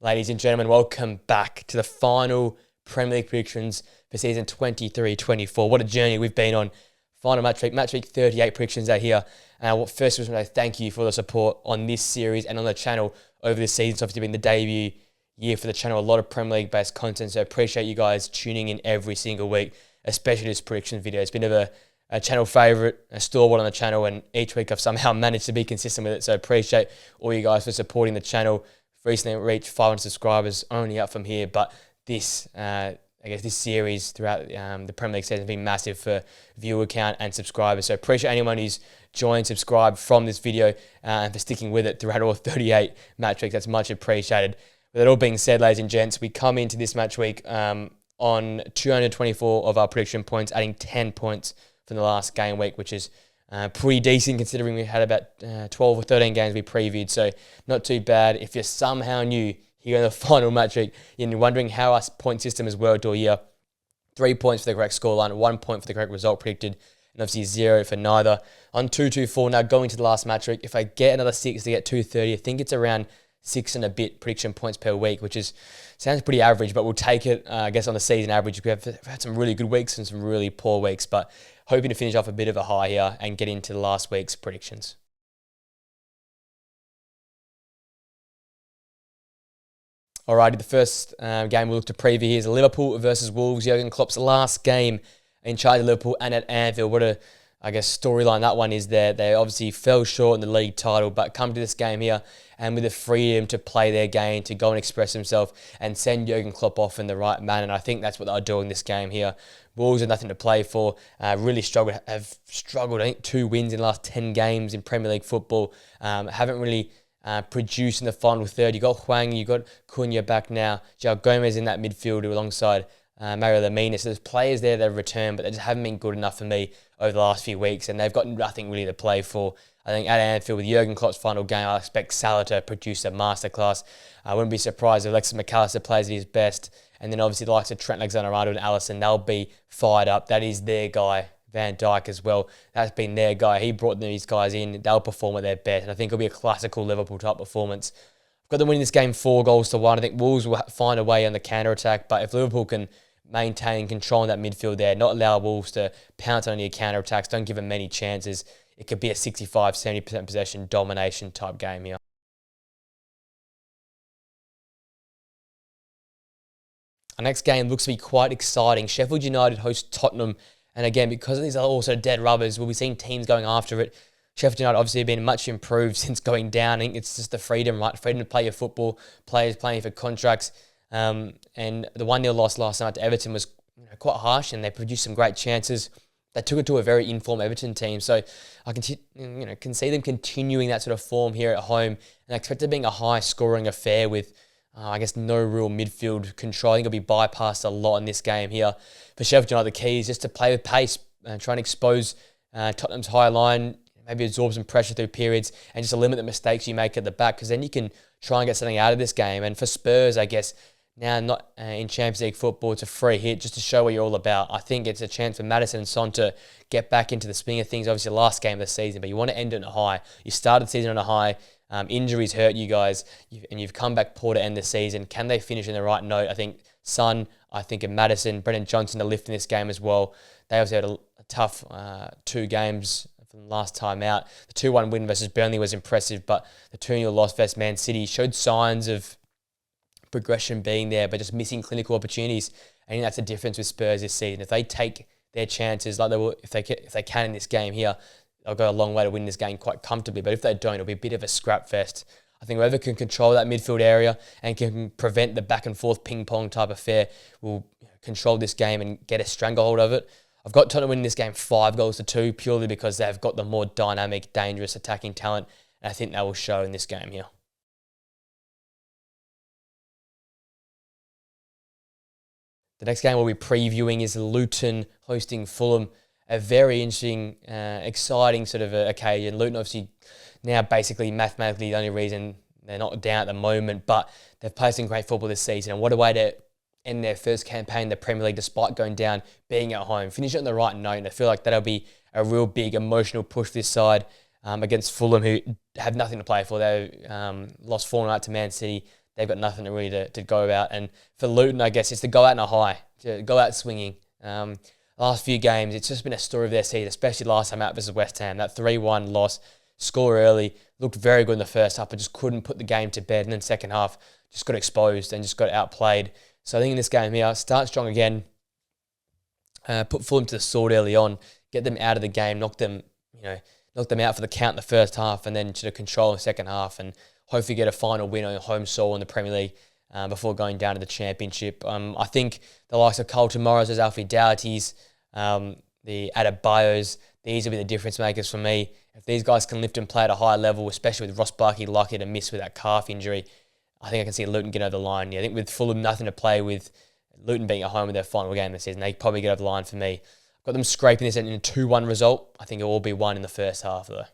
Ladies and gentlemen, welcome back to the final Premier League predictions for season 23-24. What a journey we've been on. Final Matchweek 38 predictions out here. First, I just want to thank you for the support on this series and on the channel over this season. It's obviously been the debut year for the channel, a lot of Premier League based content, so I appreciate you guys tuning in every single week, especially this prediction video. It's been a channel favourite, a stalwart on the channel, and each week I've somehow managed to be consistent with it, so I appreciate all you guys for supporting the channel. Recently reached 500 subscribers, only up from here, but this series throughout the Premier League season has been massive for viewer count and subscribers. So appreciate anyone who's joined, subscribed from this video and for sticking with it throughout all 38 match weeks. That's much appreciated. With that all being said, ladies and gents, we come into this match week on 224 of our prediction points, adding 10 points from the last game week, which is pretty decent considering we had about 12 or 13 games we previewed, so not too bad. If you're somehow new here in the final match week and you're wondering how our point system has worked all year, 3 points for the correct scoreline, 1 point for the correct result predicted, and obviously 0 for neither. On 224 now, going to the last match week, if I get another 6 to get 230, I think it's around 6 and a bit prediction points per week, which sounds pretty average, but we'll take it, I guess, on the season average. We've had some really good weeks and some really poor weeks, but hoping to finish off a bit of a high here and get into the last week's predictions. Alrighty, the first game we'll look to preview here is Liverpool versus Wolves. Jurgen Klopp's last game in charge of Liverpool and at Anfield. What a, storyline that one is there. They obviously fell short in the league title, but come to this game here and with the freedom to play their game, to go and express themselves and send Jurgen Klopp off in the right manner. And I think that's what they'll do in this game here. Wolves have nothing to play for. Have struggled. I think 2 wins in the last 10 games in Premier League football. Haven't really produced in the final third. You got Hwang, you got Cunha back now. João Gomez in that midfield alongside Mario Lemina. So there's players there that have returned, but they just haven't been good enough for me over the last few weeks, and they've got nothing really to play for. I think at Anfield with Jurgen Klopp's final game, I expect Salah to produce a masterclass. I wouldn't be surprised if Alexis McAllister plays at his best. And then obviously the likes of Trent Alexander-Arnold and Alisson, they'll be fired up. That is their guy. Van Dijk as well. That's been their guy. He brought these guys in. They'll perform at their best. And I think it'll be a classical Liverpool type performance. I've got them winning this game 4-1. I think Wolves will find a way on the counter-attack. But if Liverpool can maintain control in that midfield there, not allow Wolves to pounce on your counter-attacks, don't give them many chances, it could be a 65-70% possession domination type game here. Our next game looks to be quite exciting. Sheffield United host Tottenham. And again, because these are also dead rubbers, we'll be seeing teams going after it. Sheffield United obviously have been much improved since going down. I think it's just the freedom, right? Freedom to play your football, players playing for contracts. And the 1-0 loss last night to Everton was quite harsh, and they produced some great chances. They took it to a very informed Everton team. So I can see them continuing that sort of form here at home. And I expect it being a high-scoring affair with no real midfield control. I think it'll be bypassed a lot in this game here. For Sheffield United, the key is just to play with pace, try and expose Tottenham's high line, maybe absorb some pressure through periods, and just to limit the mistakes you make at the back, because then you can try and get something out of this game. And for Spurs, I guess, now not in Champions League football, it's a free hit just to show what you're all about. I think it's a chance for Maddison and Son to get back into the swing of things. Obviously, the last game of the season, but you want to end it on a high. You started the season on a high. Injuries hurt you guys, and you've come back poor to end the season. Can they finish in the right note? I think Son, and Maddison, Brennan Johnson are lifting this game as well. They also had a tough 2 games from the last time out. The 2-1 win versus Burnley was impressive, but the 2-0 loss versus Man City showed signs of progression being there, but just missing clinical opportunities. I think that's the difference with Spurs this season. If they take their chances, like they will, if they can in this game here, they'll go a long way to win this game quite comfortably. But if they don't, it'll be a bit of a scrap fest. I think whoever can control that midfield area and can prevent the back and forth ping pong type affair will control this game and get a stranglehold of it. I've got Tottenham winning this game 5-2 purely because they've got the more dynamic, dangerous attacking talent. And I think that will show in this game here. The next game we'll be previewing is Luton hosting Fulham. A very interesting, exciting sort of occasion. Luton obviously now basically mathematically the only reason they're not down at the moment, but they've played some great football this season. And what a way to end their first campaign in the Premier League despite going down, being at home. Finish it on the right note, and I feel like that'll be a real big emotional push this side against Fulham, who have nothing to play for. They lost 4-0 to Man City. they've got nothing to really to go about. And for Luton, I guess, it's to go out in a high, to go out swinging. Last few games, it's just been a story of their season, especially last time out versus West Ham. That 3-1 loss, score early, looked very good in the first half, but just couldn't put the game to bed. And then second half, just got exposed and just got outplayed. So I think in this game here, start strong again, put Fulham to the sword early on, get them out of the game, knock them out for the count in the first half, and then to control the second half, and hopefully get a final win on home soil in the Premier League before going down to the Championship. I think the likes of Carlton Morris, Alfie Doughty's, the Adebayos, these will be the difference makers for me. If these guys can lift and play at a higher level, especially with Ross Barkley likely to miss with that calf injury, I think I can see Luton get over the line. Yeah, I think with Fulham nothing to play with, Luton being at home with their final game this season, they probably get over the line for me. I've got them scraping this in a 2-1 result. I think it will be one in the first half though.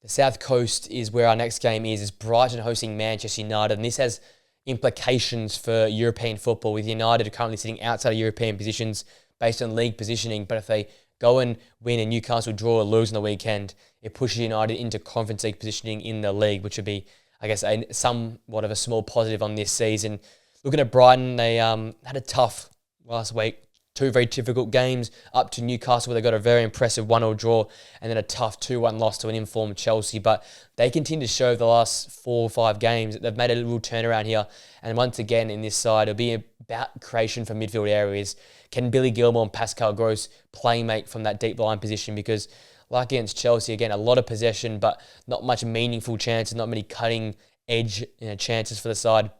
The South Coast is where our next game is Brighton hosting Manchester United, and this has implications for European football, with United currently sitting outside of European positions based on league positioning. But if they go and win and Newcastle draw or lose on the weekend, it pushes United into Conference League positioning in the league, which would be, I guess, somewhat of a small positive on this season. Looking at Brighton, they had a tough last week. 2 very difficult games up to Newcastle, where they got a very impressive 1-0 draw, and then a tough 2-1 loss to an informed Chelsea. But they continue to show the last 4 or 5 games that they've made a little turnaround here. And once again, in this side, it'll be about creation from midfield areas. Can Billy Gilmore and Pascal Gross playmate from that deep line position? Because like against Chelsea, again, a lot of possession, but not much meaningful chances, not many cutting edge chances for the side.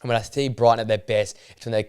And when I see Brighton at their best, it's when they're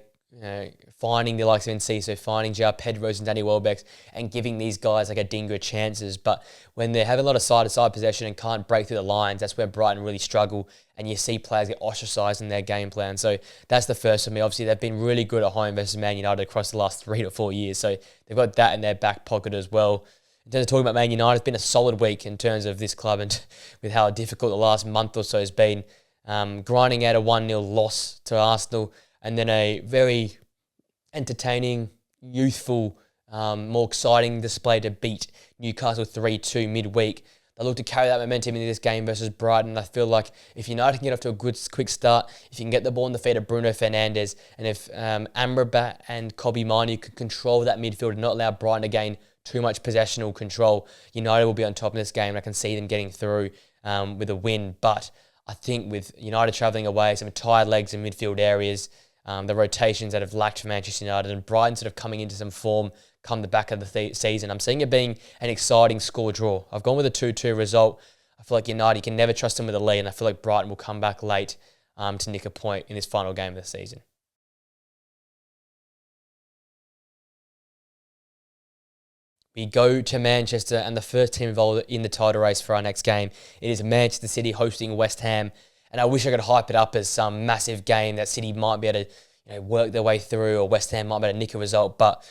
finding the likes of Enciso, finding João Pedros and Danny Welbeck, and giving these guys like a Dingra chances. But when they have a lot of side-to-side possession and can't break through the lines, that's where Brighton really struggle, and you see players get ostracised in their game plan. So that's the first for me. Obviously, they've been really good at home versus Man United across the last 3 to 4 years, so they've got that in their back pocket as well. In terms of talking about Man United, it's been a solid week in terms of this club, and with how difficult the last month or so has been. Grinding out a 1-0 loss to Arsenal, and then a very entertaining, youthful, more exciting display to beat Newcastle 3-2 midweek. They look to carry that momentum into this game versus Brighton. I feel like if United can get off to a quick start, if you can get the ball in the feet of Bruno Fernandes, and if Amrabat and Kobbie Mainoo can control that midfield and not allow Brighton to gain too much possessional control, United will be on top of this game, and I can see them getting through with a win. But I think with United travelling away, some tired legs in midfield areas, the rotations that have lacked for Manchester United, and Brighton sort of coming into some form come the back of the season, I'm seeing it being an exciting score draw. I've gone with a 2-2 result. I feel like United, you can never trust them with a lead, and I feel like Brighton will come back late to nick a point in this final game of the season. We go to Manchester, and the first team involved in the title race for our next game, it is Manchester City hosting West Ham. And I wish I could hype it up as some massive game that City might be able to work their way through, or West Ham might be able to nick a result. But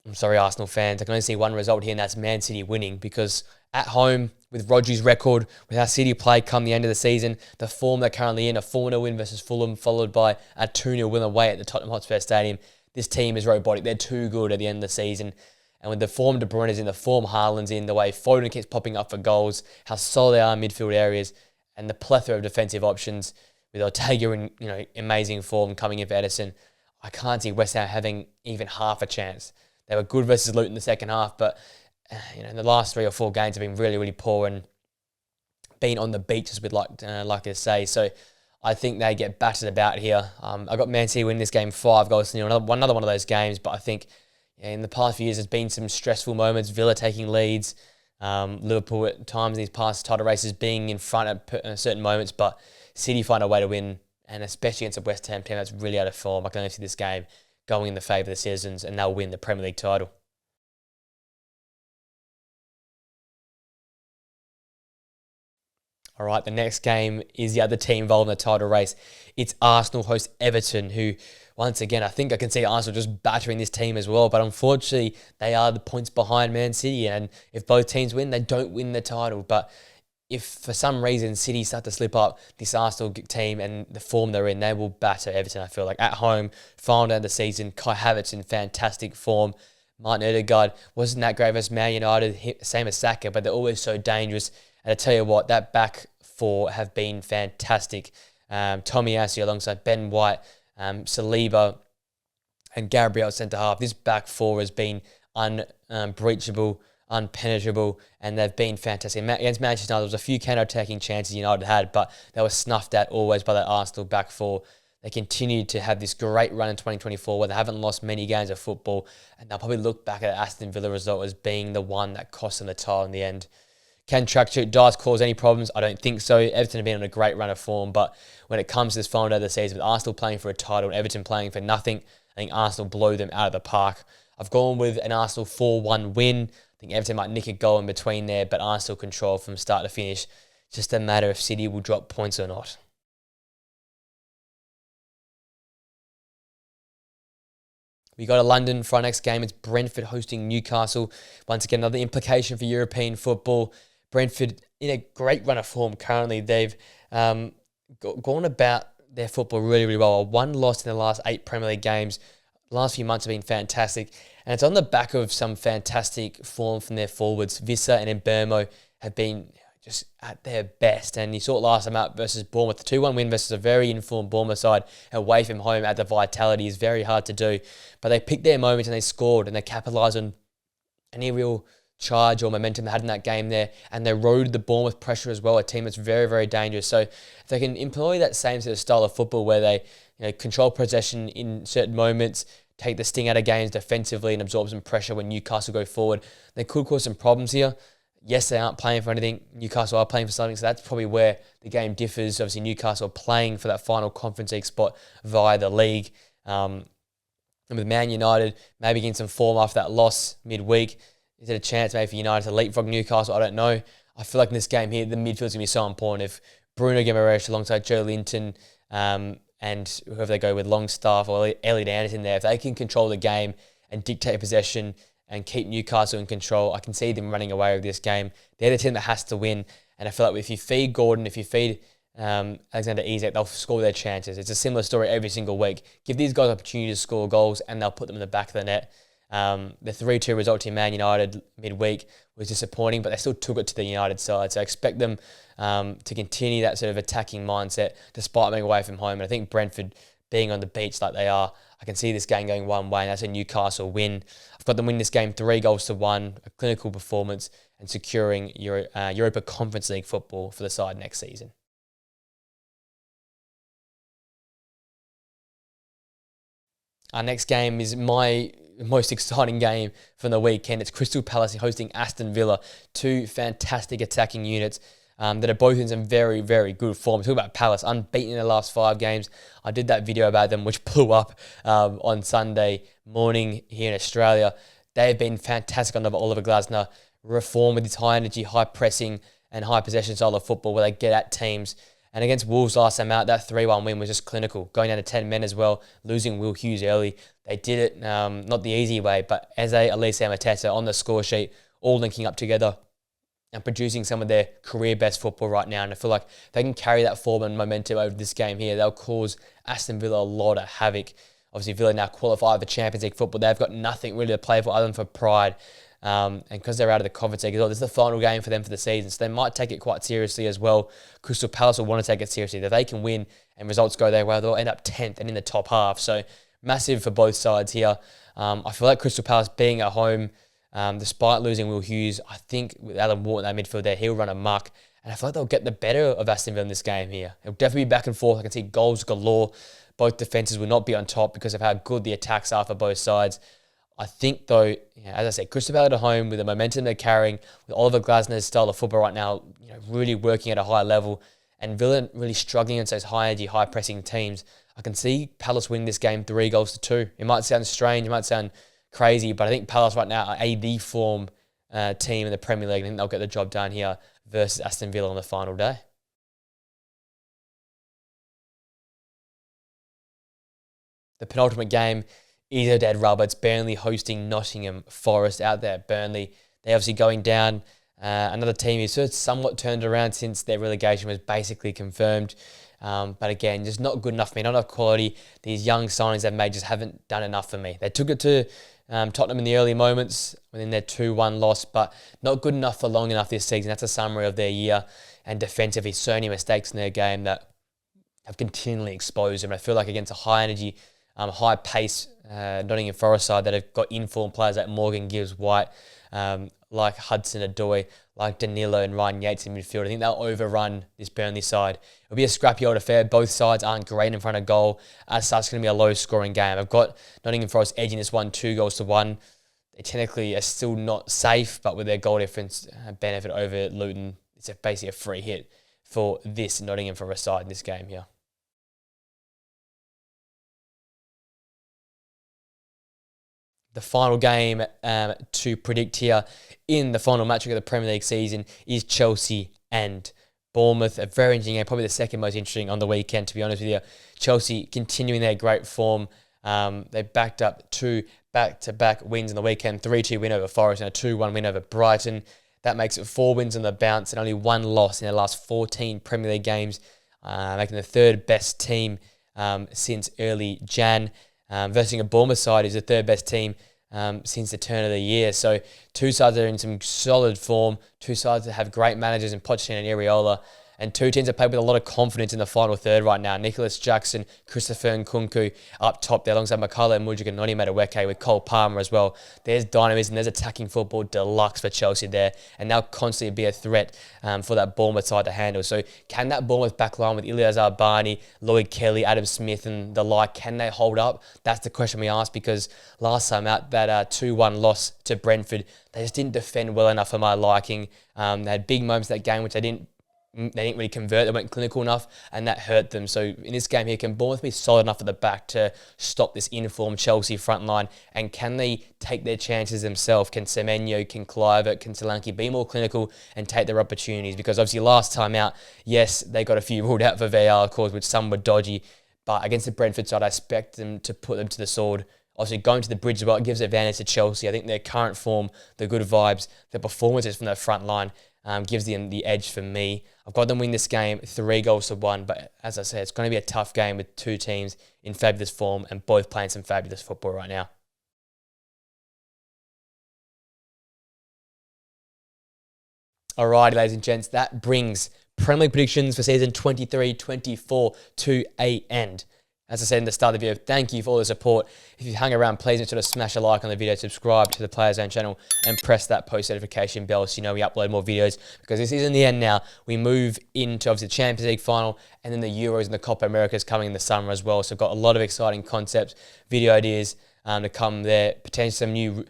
I'm sorry, Arsenal fans, I can only see one result here, and that's Man City winning. Because at home, with Rodri's record, with how City play come the end of the season, the form they're currently in, a 4-0 win versus Fulham, followed by a 2-0 win away at the Tottenham Hotspur Stadium, this team is robotic. They're too good at the end of the season. And with the form De Bruyne's in, the form Haaland's in, the way Foden keeps popping up for goals, how solid they are in midfield areas, and the plethora of defensive options, with Ortega in amazing form coming in for Edison, I can't see West Ham having even half a chance. They were good versus Luton in the second half, but in the last 3 or 4 games have been really, really poor and been on the beach, as we'd like to say. So I think they get battered about here. I got Man City winning this game 5-0. Another one of those games, but I think in the past few years there's been some stressful moments. Villa taking leads. Liverpool at times in these past title races being in front at certain moments, but City find a way to win, and especially against a West Ham team that's really out of form. I can only see this game going in the favour of the citizens, and they'll win the Premier League title. All right, the next game is the other team involved in the title race. It's Arsenal host Everton, who, once again, I think I can see Arsenal just battering this team as well. But unfortunately, they are the points behind Man City. And if both teams win, they don't win the title. But if for some reason City start to slip up, this Arsenal team and the form they're in, they will batter Everton, I feel like. At home, final day of the season, Kai Havertz in fantastic form. Martin Odegaard wasn't that great versus Man United, same as Saka, but they're always so dangerous. And I tell you what, that back four have been fantastic. Tomiyasu alongside Ben White, Saliba, and Gabriel at centre half. This back four has been unbreachable, unpenetrable, and they've been fantastic. Against Manchester United, there was a few counter-attacking chances United had, but they were snuffed at always by that Arsenal back four. They continued to have this great run in 2024 where they haven't lost many games of football, and they'll probably look back at the Aston Villa result as being the one that cost them the title in the end. Can tracksuit Dice cause any problems? I don't think so. Everton have been on a great run of form, but when it comes to this final day of the season, with Arsenal playing for a title and Everton playing for nothing, I think Arsenal blow them out of the park. I've gone with an Arsenal 4-1 win. I think Everton might nick a goal in between there, but Arsenal control from start to finish. Just a matter if City will drop points or not. We go to London for our next game. It's Brentford hosting Newcastle. Once again, another implication for European football. Brentford in a great run of form currently. They've gone about their football really, really well. One loss in the last 8 Premier League games. The last few months have been fantastic. And it's on the back of some fantastic form from their forwards. Vissa and Mbeumo have been just at their best. And you saw it last time out versus Bournemouth. The 2-1 win versus a very informed Bournemouth side away from home at the vitality is very hard to do. But they picked their moments and they scored and they capitalised on any real charge or momentum they had in that game there. And they rode the Bournemouth pressure as well, a team that's very, very dangerous. So if they can employ that same sort of style of football where they control possession in certain moments, take the sting out of games defensively and absorb some pressure when Newcastle go forward, they could cause some problems here. Yes, they aren't playing for anything. Newcastle are playing for something, so that's probably where the game differs. Obviously, Newcastle are playing for that final Conference League spot via the league. And with Man United maybe getting some form after that loss midweek, is it a chance maybe for United to leapfrog Newcastle? I don't know. I feel like in this game here, the midfield's going to be so important. If Bruno Guimaraes alongside Joe Linton and whoever they go with, Longstaff or Elliot Anderson there, if they can control the game and dictate possession and keep Newcastle in control, I can see them running away with this game. They're the team that has to win. And I feel like if you feed Gordon, if you feed Alexander Isak, they'll score their chances. It's a similar story every single week. Give these guys opportunity to score goals and they'll put them in the back of the net. The 3-2 result to Man United midweek was disappointing, but they still took it to the United side. So I expect them to continue that sort of attacking mindset despite being away from home. And I think Brentford being on the beach like they are, I can see this game going one way, and that's a Newcastle win. I've got them win this game 3-1, a clinical performance, and securing Europa Conference League football for the side next season. Our next game is my most exciting game from the weekend. It's Crystal Palace hosting Aston Villa, 2 fantastic attacking units that are both in some very, very good form. Talk about Palace, unbeaten in their last 5 games. I did that video about them, which blew up on Sunday morning here in Australia. They've been fantastic under Oliver Glasner. Reform with his high energy, high pressing, and high possession style of football where they get at teams. And against Wolves last time out, that 3-1 win was just clinical. Going down to 10 men as well, losing Will Hughes early. They did it, not the easy way, but Eze, Elise and Mateta on the score sheet, all linking up together and producing some of their career best football right now. And I feel like if they can carry that form and momentum over this game here, they'll cause Aston Villa a lot of havoc. Obviously, Villa now qualify for Champions League football. They've got nothing really to play for other than for pride. And because they're out of the Conference League as well, this is the final game for them for the season. So they might take it quite seriously as well. Crystal Palace will want to take it seriously. If they can win and results go their way, they'll end up 10th and in the top half. So massive for both sides here. I feel like Crystal Palace being at home, despite losing Will Hughes, I think with Alan Wharton in that midfield there, he'll run amok. And I feel like they'll get the better of Aston Villa in this game here. It'll definitely be back and forth. I can see goals galore. Both defences will not be on top because of how good the attacks are for both sides. I think, though, as I said, Crystal Palace at home with the momentum they're carrying, with Oliver Glasner's style of football right now, really working at a high level, and Villa really struggling against those high-energy, high-pressing teams. I can see Palace winning this game 3-2. It might sound strange, it might sound crazy, but I think Palace right now are the form team in the Premier League. I think they'll get the job done here versus Aston Villa on the final day. The penultimate game is a dead rubber. It's Burnley hosting Nottingham Forest out there at Burnley. They're obviously going down. Another team who's sort of somewhat turned around since their relegation was basically confirmed. But again, just not good enough for me, not enough quality. These young signings they've made just haven't done enough for me. They took it to Tottenham in the early moments within their 2-1 loss, but not good enough for long enough this season. That's a summary of their year. And defensively, so many mistakes in their game that have continually exposed them. I feel like against a high energy, high pace Nottingham Forest side that have got informed players like Morgan Gibbs White, like Hudson-Odoi, like Danilo and Ryan Yates in midfield. I think they'll overrun this Burnley side. It'll be a scrappy old affair. Both sides aren't great in front of goal. As such, it's going to be a low-scoring game. I've got Nottingham Forest edging this one 2-1. They technically are still not safe, but with their goal difference benefit over Luton, it's basically a free hit for this Nottingham Forest side in this game here. The final game to predict here in the final match of the Premier League season is Chelsea and Bournemouth. A very interesting game, probably the second most interesting on the weekend, to be honest with you. Chelsea continuing their great form. They backed up 2 back-to-back wins in the weekend, 3-2 win over Forest and a 2-1 win over Brighton. That makes it 4 wins on the bounce and only 1 loss in their last 14 Premier League games, making the third best team since early Jan. Versus a Bournemouth side is the third best team since the turn of the year. So 2 sides that are in some solid form, 2 sides that have great managers in Pochettino and Areola, and 2 teams that play with a lot of confidence in the final third right now. Nicholas Jackson, Christopher Nkunku up top there alongside Makala Mudryk and Noni Madueke with Cole Palmer as well. There's dynamism, there's attacking football deluxe for Chelsea there, and they'll constantly be a threat for that Bournemouth side to handle. So can that Bournemouth back line with Ilyasar Barney, Lloyd Kelly, Adam Smith and the like, can they hold up? That's the question we ask, because last time out, that 2-1 loss to Brentford, they just didn't defend well enough for my liking. They had big moments in that game which they didn't really convert. They weren't clinical enough, and that hurt them. So in this game here, can Bournemouth be solid enough at the back to stop this informed Chelsea front line? And can they take their chances themselves? Can Semenyo, can Kluivert, can Solanke be more clinical and take their opportunities? Because obviously last time out, yes, they got a few ruled out for VAR calls, which some were dodgy. But against the Brentford side, I expect them to put them to the sword. Obviously, going to the bridge as well, it gives advantage to Chelsea. I think their current form, the good vibes, the performances from their front line gives them the edge for me. I've got them win this game 3-1, but as I said, it's going to be a tough game with 2 teams in fabulous form and both playing some fabulous football right now. Alrighty, ladies and gents, that brings Premier League predictions for season 23-24 to an end. As I said in the start of the video, thank you for all the support. If you've hung around, please make sure to smash a like on the video, subscribe to the Players Zone channel, and press that post notification bell so you know we upload more videos, because this isn't the end now. We move into obviously the Champions League final, and then the Euros and the Copa Americas coming in the summer as well. So I've got a lot of exciting concepts, video ideas to come there, potentially some new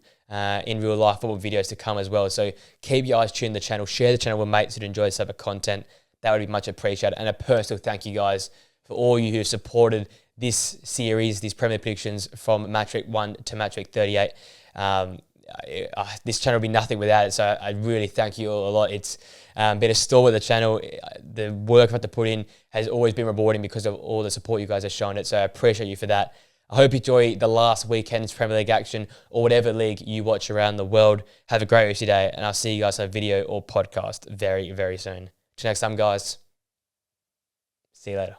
in real life football videos to come as well. So keep your eyes tuned to the channel, share the channel with mates who enjoy this type of content. That would be much appreciated. And a personal thank you guys for all you who have supported this series, these Premier predictions from Matchweek 1 to Matchweek 38. This channel would be nothing without it, so I really thank you all a lot. It's been a store with the channel. The work I've had to put in has always been rewarding because of all the support you guys have shown it, so I appreciate you for that. I hope you enjoy the last weekend's Premier League action or whatever league you watch around the world. Have a great rest of your day, and I'll see you guys on video or podcast very, very soon. Till next time, guys. See you later.